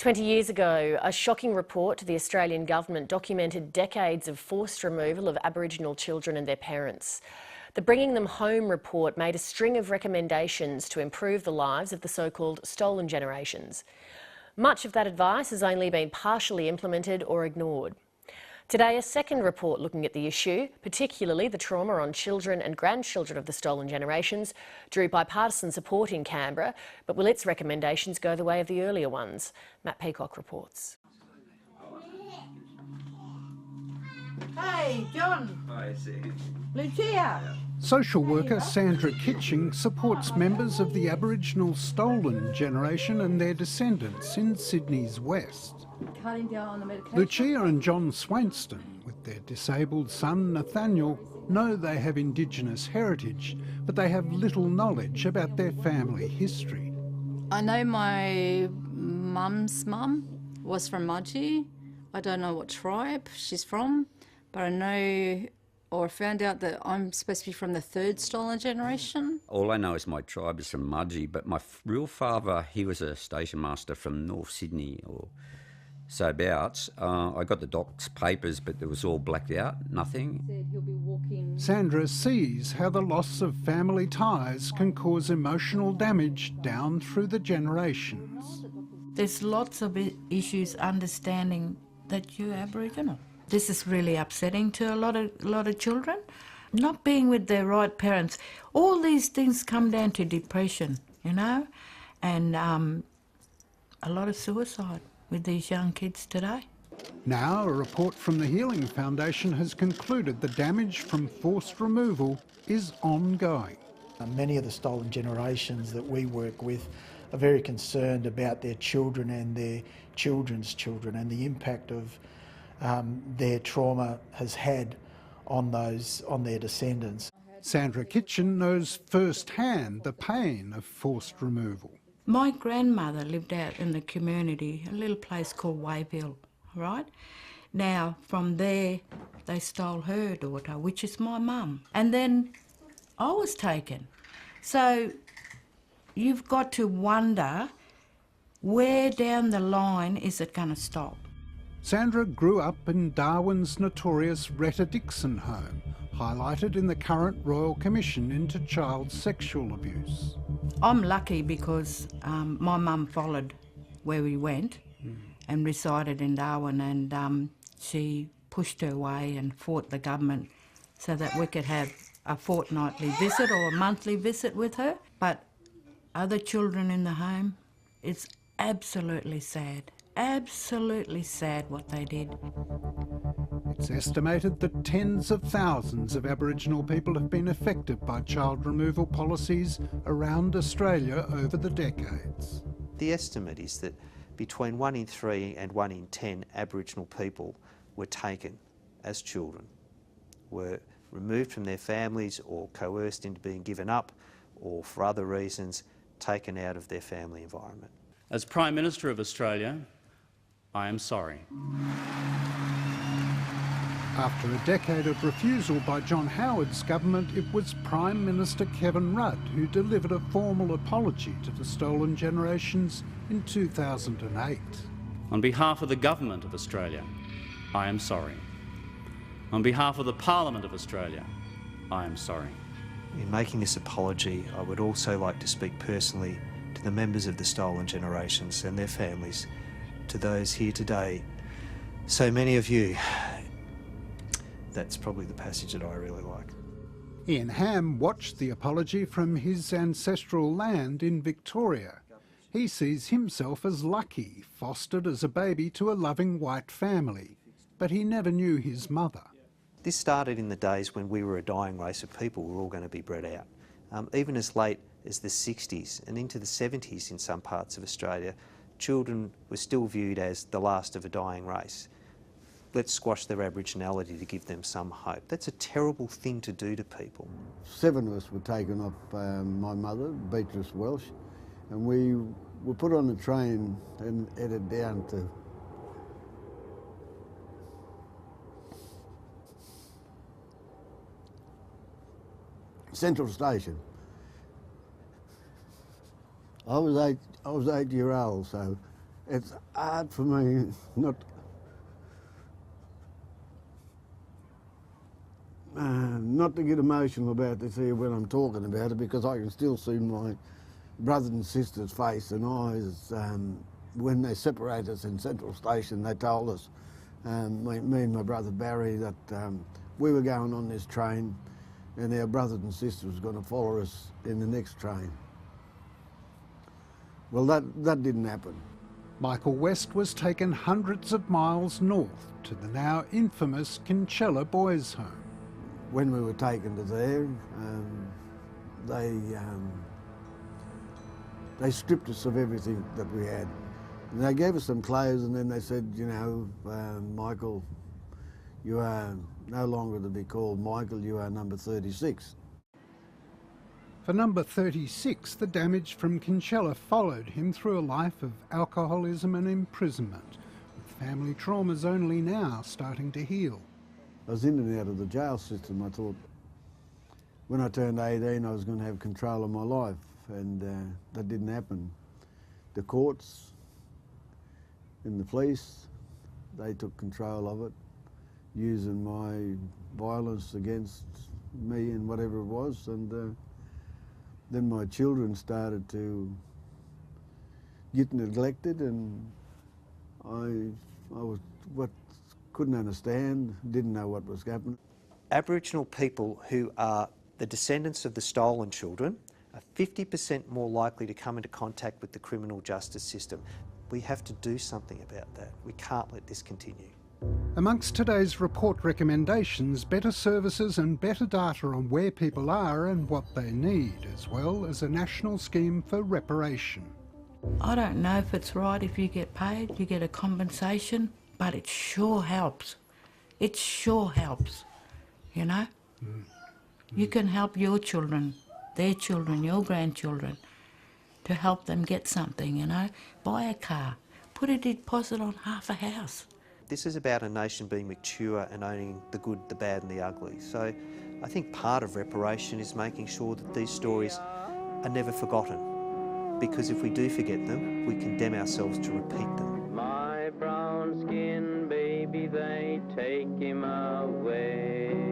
20 years ago, a shocking report to the Australian government documented decades of forced removal of Aboriginal children and their parents. The Bringing Them Home report made a string of recommendations to improve the lives of the so-called stolen generations. Much of that advice has only been partially implemented or ignored. Today, a second report looking at the issue, particularly the trauma on children and grandchildren of the stolen generations, drew bipartisan support in Canberra, but will its recommendations go the way of the earlier ones? Matt Peacock reports. Hey, John. Hi, Sam. Lucia. Social worker Sandra Kitching supports members of the Aboriginal stolen generation and their descendants in Sydney's west. Cutting down on the medication. Lucia and John Swainston, with their disabled son Nathaniel, know they have Indigenous heritage, but they have little knowledge about their family history. I know my mum's mum was from Mudgee. I don't know what tribe she's from, but I know or found out that I'm supposed to be from the third stolen generation. All I know is my tribe is from Mudgee, but my real father, he was a station master from North Sydney or so abouts. I got the doc's papers, but it was all blacked out, nothing. Said he'll be walking. Sandra sees how the loss of family ties can cause emotional damage down through the generations. There's lots of issues understanding that you're Aboriginal. This is really upsetting to a lot of children. Not being with their right parents. All these things come down to depression, you know, and a lot of suicide with these young kids today. Now, a report from the Healing Foundation has concluded the damage from forced removal is ongoing. Many of the stolen generations that we work with are very concerned about their children and their children's children and the impact of their trauma has had on their descendants. Sandra Kitchen knows firsthand the pain of forced removal. My grandmother lived out in the community, a little place called Wayville, right? Now, from there, they stole her daughter, which is my mum. And then I was taken. So you've got to wonder, where down the line is it going to stop? Sandra grew up in Darwin's notorious Retta Dixon home, highlighted in the current Royal Commission into child sexual abuse. I'm lucky because my mum followed where we went and resided in Darwin, and she pushed her way and fought the government so that we could have a fortnightly visit or a monthly visit with her. But other children in the home, it's absolutely sad. Absolutely sad what they did. It's estimated that tens of thousands of Aboriginal people have been affected by child removal policies around Australia over the decades. The estimate is that between 1 in 3 and 1 in 10 Aboriginal people were taken as children, were removed from their families or coerced into being given up, or for other reasons taken out of their family environment. As Prime Minister of Australia, I am sorry. After a decade of refusal by John Howard's government, it was Prime Minister Kevin Rudd who delivered a formal apology to the stolen generations in 2008. On behalf of the Government of Australia, I am sorry. On behalf of the Parliament of Australia, I am sorry. In making this apology, I would also like to speak personally to the members of the stolen generations and their families, to those here today, so many of you. That's probably the passage that I really like. Ian Ham watched the apology from his ancestral land in Victoria. He sees himself as lucky, fostered as a baby to a loving white family, but he never knew his mother. This started in the days when we were a dying race of people who were all going to be bred out. Even as late as the 60s and into the 70s in some parts of Australia, children were still viewed as the last of a dying race. Let's squash their Aboriginality to give them some hope. That's a terrible thing to do to people. 7 of us were taken off my mother, Beatrice Welsh, and we were put on the train and headed down to Central Station. I was 8 years old, so It's hard for me not to get emotional about this here when I'm talking about it, because I can still see my brothers and sisters' face and eyes. When they separated us in Central Station, they told us, me and my brother Barry, that we were going on this train and our brothers and sisters were going to follow us in the next train. Well, that didn't happen. Michael West was taken hundreds of miles north to the now infamous Kinchela Boys' Home. When we were taken to there, they stripped us of everything that we had. And they gave us some clothes, and then they said, you know, Michael, you are no longer to be called Michael, you are number 36. For number 36, the damage from Kinchela followed him through a life of alcoholism and imprisonment, with family traumas only now starting to heal. I was in and out of the jail system. I thought when I turned 18 I was going to have control of my life, and that didn't happen. The courts and the police, they took control of it, using my violence against me and whatever it was, and then my children started to get neglected, and I couldn't understand, didn't know what was happening. Aboriginal people who are the descendants of the stolen children are 50% more likely to come into contact with the criminal justice system. We have to do something about that. We can't let this continue. Amongst today's report recommendations, better services and better data on where people are and what they need, as well as a national scheme for reparation. I don't know if it's right if you get paid, you get a compensation, but it sure helps. It sure helps, you know? You can help your children, their children, your grandchildren, to help them get something, you know? Buy a car, put a deposit on half a house. This is about a nation being mature and owning the good, the bad and the ugly. So I think part of reparation is making sure that these stories are never forgotten. Because if we do forget them, we condemn ourselves to repeat them. My brown skin baby, they take him away.